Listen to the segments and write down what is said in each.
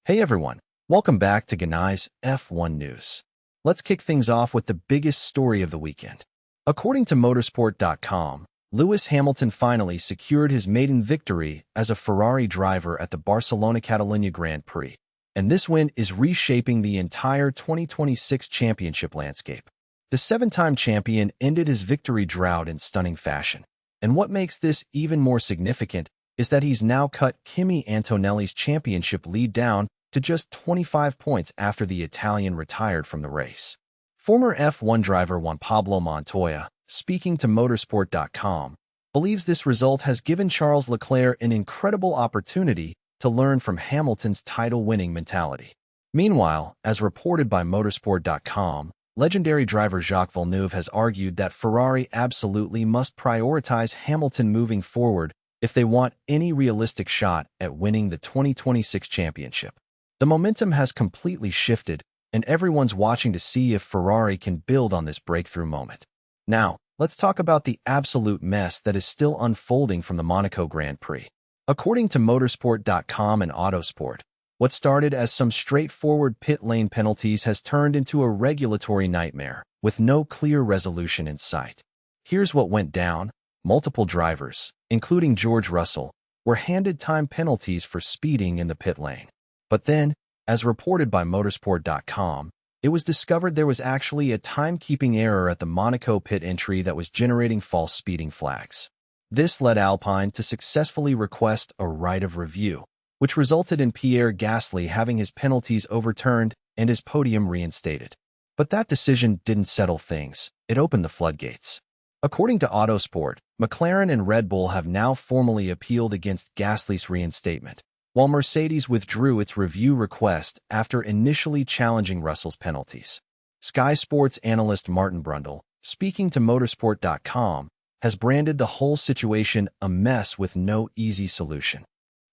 Hey everyone, welcome back to Genai's F1 News. Let's kick things off with the biggest story of the weekend. According to motorsport.com, Lewis Hamilton finally secured his maiden victory as a Ferrari driver at the Barcelona-Catalunya Grand Prix, and this win is reshaping the entire 2026 championship landscape. The seven-time champion ended his victory drought in stunning fashion, and what makes this even more significant is that he's now cut Kimi Antonelli's championship lead down to just 25 points after the Italian retired from the race. Former F1 driver Juan Pablo Montoya, speaking to motorsport.com, believes this result has given Charles Leclerc an incredible opportunity to learn from Hamilton's title-winning mentality. Meanwhile, as reported by motorsport.com, legendary driver Jacques Villeneuve has argued that Ferrari absolutely must prioritize Hamilton moving forward if they want any realistic shot at winning the 2026 championship. The momentum has completely shifted, and everyone's watching to see if Ferrari can build on this breakthrough moment. Now, let's talk about the absolute mess that is still unfolding from the Monaco Grand Prix. According to motorsport.com and Autosport, what started as some straightforward pit lane penalties has turned into a regulatory nightmare, with no clear resolution in sight. Here's what went down. Multiple drivers, including George Russell, were handed time penalties for speeding in the pit lane. But then, as reported by motorsport.com, it was discovered there was actually a timekeeping error at the Monaco pit entry that was generating false speeding flags. This led Alpine to successfully request a right of review, which resulted in Pierre Gasly having his penalties overturned and his podium reinstated. But that decision didn't settle things. It opened the floodgates. According to Autosport, McLaren and Red Bull have now formally appealed against Gasly's reinstatement, while Mercedes withdrew its review request after initially challenging Russell's penalties. Sky Sports analyst Martin Brundle, speaking to motorsport.com, has branded the whole situation a mess with no easy solution.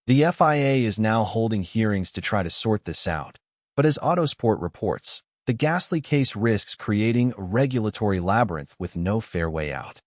The FIA is now holding hearings to try to sort this out, but as Autosport reports, the Gasly case risks creating a regulatory labyrinth with no fair way out.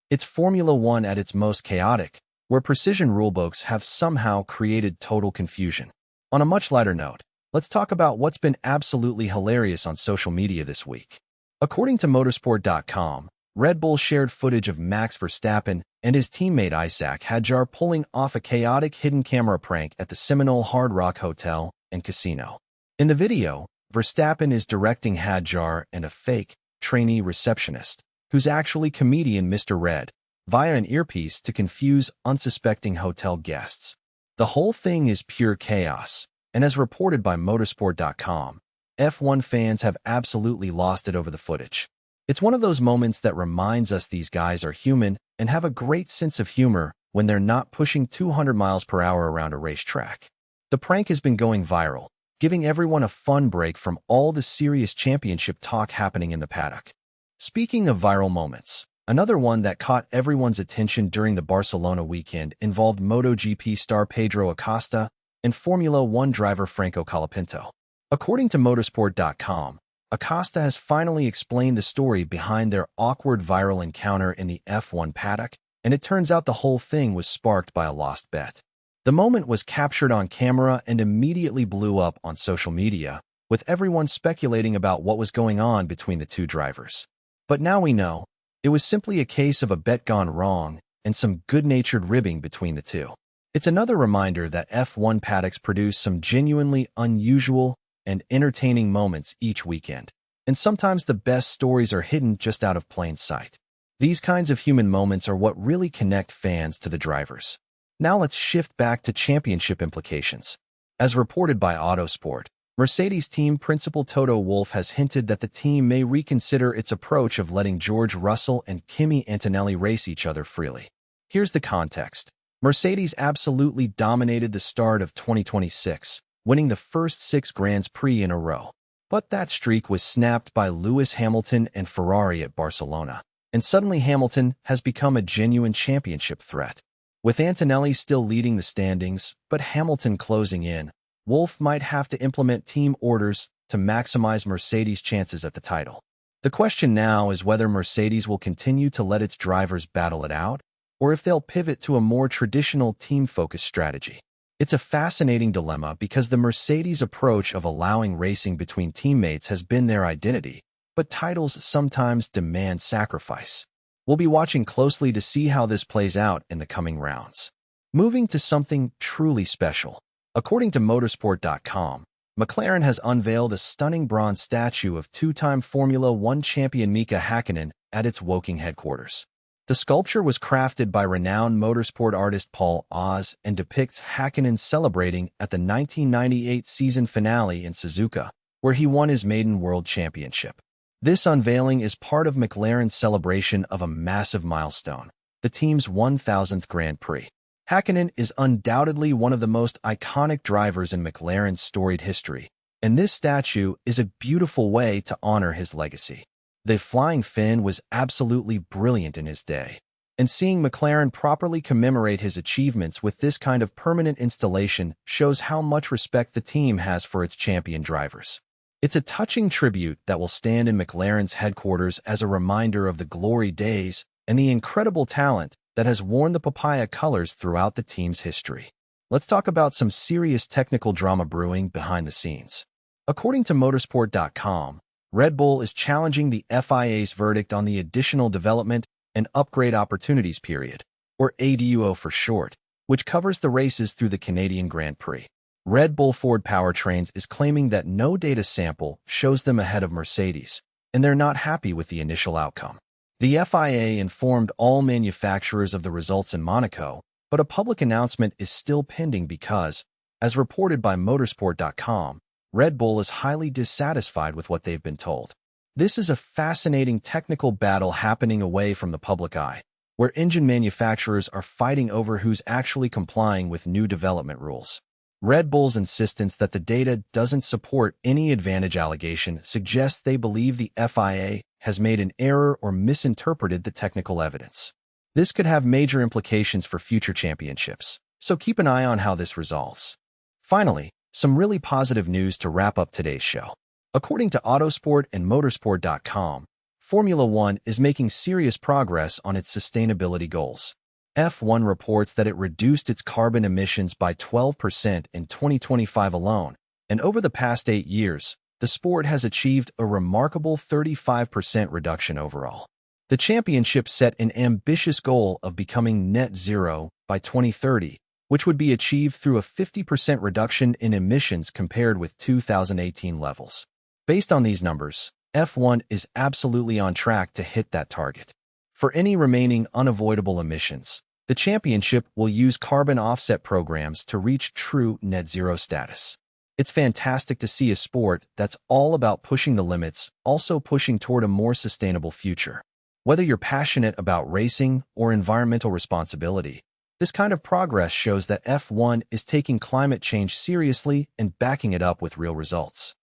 It's Formula One at its most chaotic, where precision rulebooks have somehow created total confusion. On a much lighter note, let's talk about what's been absolutely hilarious on social media this week. According to motorsport.com, Red Bull shared footage of Max Verstappen and his teammate Isack Hadjar pulling off a chaotic hidden camera prank at the Seminole Hard Rock Hotel and Casino. In the video, Verstappen is directing Hadjar and a fake, trainee receptionist, who's actually comedian Mr. Red, via an earpiece to confuse unsuspecting hotel guests. The whole thing is pure chaos, and as reported by motorsport.com, F1 fans have absolutely lost it over the footage. It's one of those moments that reminds us these guys are human and have a great sense of humor when they're not pushing 200 miles per hour around a racetrack. The prank has been going viral, giving everyone a fun break from all the serious championship talk happening in the paddock. Speaking of viral moments, another one that caught everyone's attention during the Barcelona weekend involved MotoGP star Pedro Acosta and Formula One driver Franco Colapinto. According to motorsport.com, Acosta has finally explained the story behind their awkward viral encounter in the F1 paddock, and it turns out the whole thing was sparked by a lost bet. The moment was captured on camera and immediately blew up on social media, with everyone speculating about what was going on between the two drivers. But now we know, it was simply a case of a bet gone wrong and some good-natured ribbing between the two. It's another reminder that F1 paddocks produce some genuinely unusual and entertaining moments each weekend, and sometimes the best stories are hidden just out of plain sight. These kinds of human moments are what really connect fans to the drivers. Now let's shift back to championship implications. As reported by Autosport, Mercedes team principal Toto Wolff has hinted that the team may reconsider its approach of letting George Russell and Kimi Antonelli race each other freely. Here's the context. Mercedes absolutely dominated the start of 2026, winning the first 6 Grands Prix in a row. But that streak was snapped by Lewis Hamilton and Ferrari at Barcelona, and suddenly Hamilton has become a genuine championship threat. With Antonelli still leading the standings, but Hamilton closing in, Wolff might have to implement team orders to maximize Mercedes' chances at the title. The question now is whether Mercedes will continue to let its drivers battle it out, or if they'll pivot to a more traditional team-focused strategy. It's a fascinating dilemma because the Mercedes approach of allowing racing between teammates has been their identity, but titles sometimes demand sacrifice. We'll be watching closely to see how this plays out in the coming rounds. Moving to something truly special. According to motorsport.com, McLaren has unveiled a stunning bronze statue of two-time Formula One champion Mika Häkkinen at its Woking headquarters. The sculpture was crafted by renowned motorsport artist Paul Oz and depicts Häkkinen celebrating at the 1998 season finale in Suzuka, where he won his maiden world championship. This unveiling is part of McLaren's celebration of a massive milestone, the team's 1000th Grand Prix. Häkkinen is undoubtedly one of the most iconic drivers in McLaren's storied history, and this statue is a beautiful way to honor his legacy. The flying Finn was absolutely brilliant in his day, and seeing McLaren properly commemorate his achievements with this kind of permanent installation shows how much respect the team has for its champion drivers. It's a touching tribute that will stand in McLaren's headquarters as a reminder of the glory days and the incredible talent that has worn the papaya colors throughout the team's history. Let's talk about some serious technical drama brewing behind the scenes. According to motorsport.com, Red Bull is challenging the FIA's verdict on the Additional Development and Upgrade Opportunities Period, or ADUO for short, which covers the races through the Canadian Grand Prix. Red Bull Ford Powertrains is claiming that no data sample shows them ahead of Mercedes, and they're not happy with the initial outcome. The FIA informed all manufacturers of the results in Monaco, but a public announcement is still pending because, as reported by motorsport.com, Red Bull is highly dissatisfied with what they've been told. This is a fascinating technical battle happening away from the public eye, where engine manufacturers are fighting over who's actually complying with new development rules. Red Bull's insistence that the data doesn't support any advantage allegation suggests they believe the FIA has made an error or misinterpreted the technical evidence. This could have major implications for future championships, so keep an eye on how this resolves. Finally, some really positive news to wrap up today's show. According to Autosport and Motorsport.com, Formula One is making serious progress on its sustainability goals. F1 reports that it reduced its carbon emissions by 12% in 2025 alone, and over the past 8 years, the sport has achieved a remarkable 35% reduction overall. The championship set an ambitious goal of becoming net zero by 2030, which would be achieved through a 50% reduction in emissions compared with 2018 levels. Based on these numbers, F1 is absolutely on track to hit that target. For any remaining unavoidable emissions, the championship will use carbon offset programs to reach true net zero status. It's fantastic to see a sport that's all about pushing the limits, also pushing toward a more sustainable future. Whether you're passionate about racing or environmental responsibility, this kind of progress shows that F1 is taking climate change seriously and backing it up with real results.